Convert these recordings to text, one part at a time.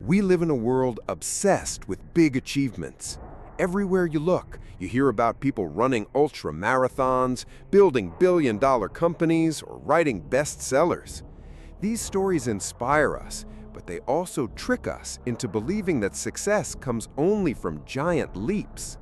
We live in a world obsessed with big achievements. Everywhere you look, you hear about people running ultra marathons, building billion-dollar companies, or writing bestsellers. These stories inspire us, but they also trick us into believing that success comes only from giant leaps.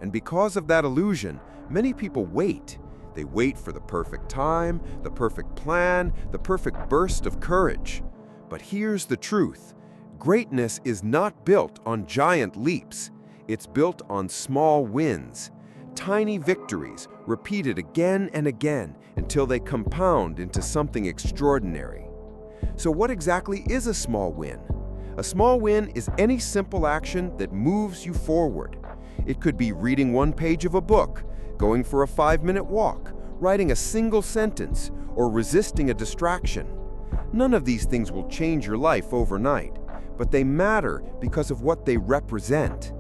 And because of that illusion, many people wait. They wait for the perfect time, the perfect plan, the perfect burst of courage. But here's the truth. Greatness is not built on giant leaps. It's built on small wins, tiny victories repeated again and again until they compound into something extraordinary. So what exactly is a small win? A small win is any simple action that moves you forward. It could be reading one page of a book, going for a 5-minute walk, writing a single sentence, or resisting a distraction. None of these things will change your life overnight, but they matter because of what they represent.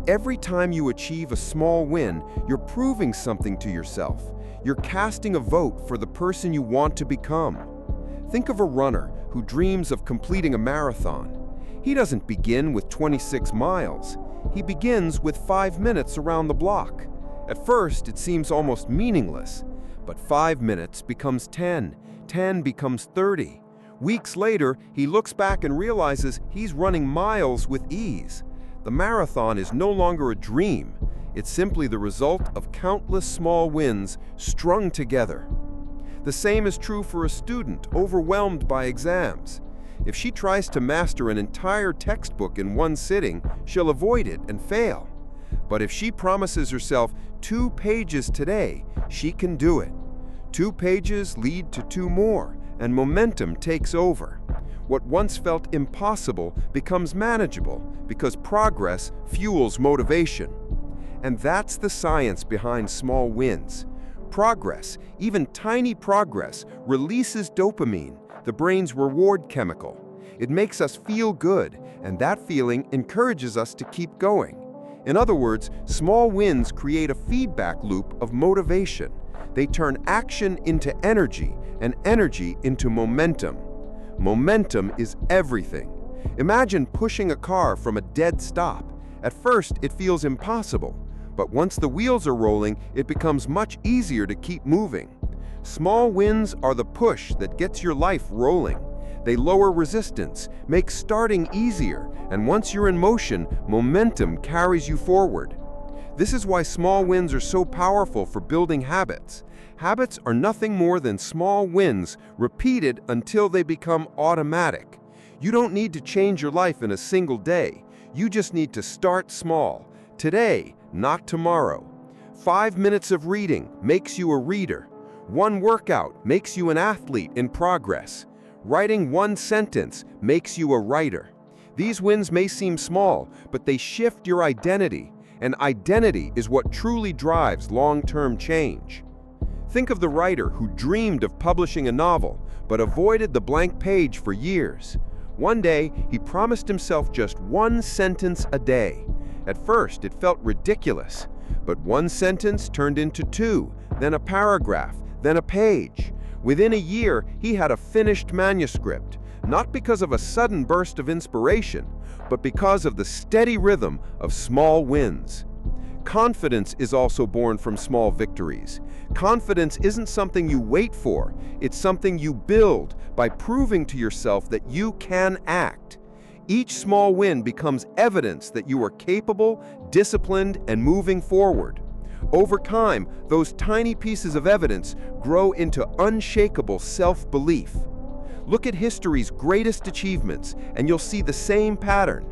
Every time you achieve a small win, you're proving something to yourself. You're casting a vote for the person you want to become. Think of a runner who dreams of completing a marathon. He doesn't begin with 26 miles. He begins with 5 minutes around the block. At first, it seems almost meaningless, but 5 minutes becomes 10, 10 becomes 30. Weeks later, he looks back and realizes he's running miles with ease. The marathon is no longer a dream. It's simply the result of countless small wins strung together. The same is true for a student overwhelmed by exams. If she tries to master an entire textbook in one sitting, she'll avoid it and fail. But if she promises herself 2 pages today, she can do it. 2 pages lead to 2 more, and momentum takes over. What once felt impossible becomes manageable because progress fuels motivation. And that's the science behind small wins. Progress, even tiny progress, releases dopamine, the brain's reward chemical. It makes us feel good, and that feeling encourages us to keep going. In other words, small wins create a feedback loop of motivation. They turn action into energy, and energy into momentum. Momentum is everything. Imagine pushing a car from a dead stop. At first, it feels impossible, but once the wheels are rolling, it becomes much easier to keep moving. Small wins are the push that gets your life rolling. They lower resistance, make starting easier, and once you're in motion, momentum carries you forward. This is why small wins are so powerful for building habits. Habits are nothing more than small wins repeated until they become automatic. You don't need to change your life in a single day. You just need to start small. Today, not tomorrow. 5 minutes of reading makes you a reader. 1 workout makes you an athlete in progress. Writing 1 sentence makes you a writer. These wins may seem small, but they shift your identity. And identity is what truly drives long-term change. Think of the writer who dreamed of publishing a novel, but avoided the blank page for years. One day, he promised himself just 1 sentence a day. At first, it felt ridiculous, but 1 sentence turned into 2, then a paragraph, then a page. Within a year, he had a finished manuscript, not because of a sudden burst of inspiration, but because of the steady rhythm of small wins. Confidence is also born from small victories. Confidence isn't something you wait for, it's something you build by proving to yourself that you can act. Each small win becomes evidence that you are capable, disciplined, and moving forward. Over time, those tiny pieces of evidence grow into unshakable self-belief. Look at history's greatest achievements, and you'll see the same pattern.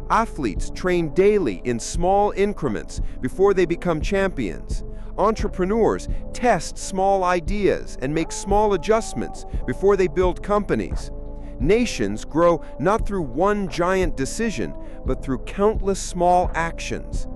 Athletes train daily in small increments before they become champions. Entrepreneurs test small ideas and make small adjustments before they build companies. Nations grow not through one giant decision, but through countless small actions.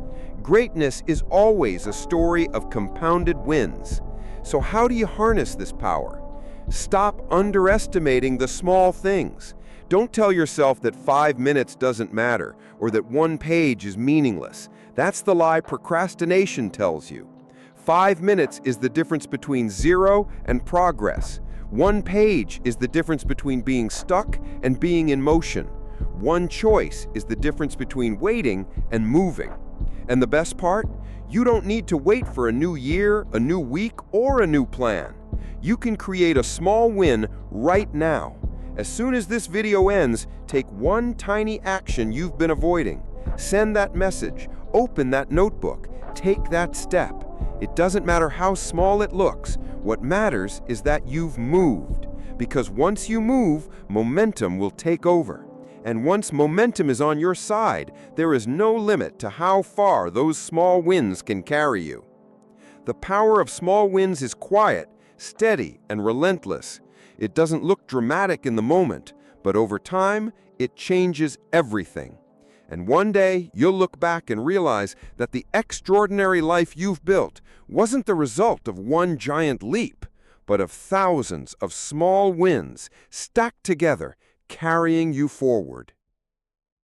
Greatness is always a story of compounded wins. So how do you harness this power? Stop underestimating the small things. Don't tell yourself that 5 minutes doesn't matter or that 1 page is meaningless. That's the lie procrastination tells you. 5 minutes is the difference between 0 and progress. 1 page is the difference between being stuck and being in motion. One choice is the difference between waiting and moving. And the best part? You don't need to wait for a new year, a new week, or a new plan. You can create a small win right now. As soon as this video ends, take one tiny action you've been avoiding. Send that message, open that notebook, take that step. It doesn't matter how small it looks. What matters is that you've moved. Because once you move, momentum will take over. And once momentum is on your side, there is no limit to how far those small wins can carry you. The power of small wins is quiet, steady, and relentless. It doesn't look dramatic in the moment, but over time, it changes everything. And one day, you'll look back and realize that the extraordinary life you've built wasn't the result of one giant leap, but of thousands of small wins stacked together, carrying you forward.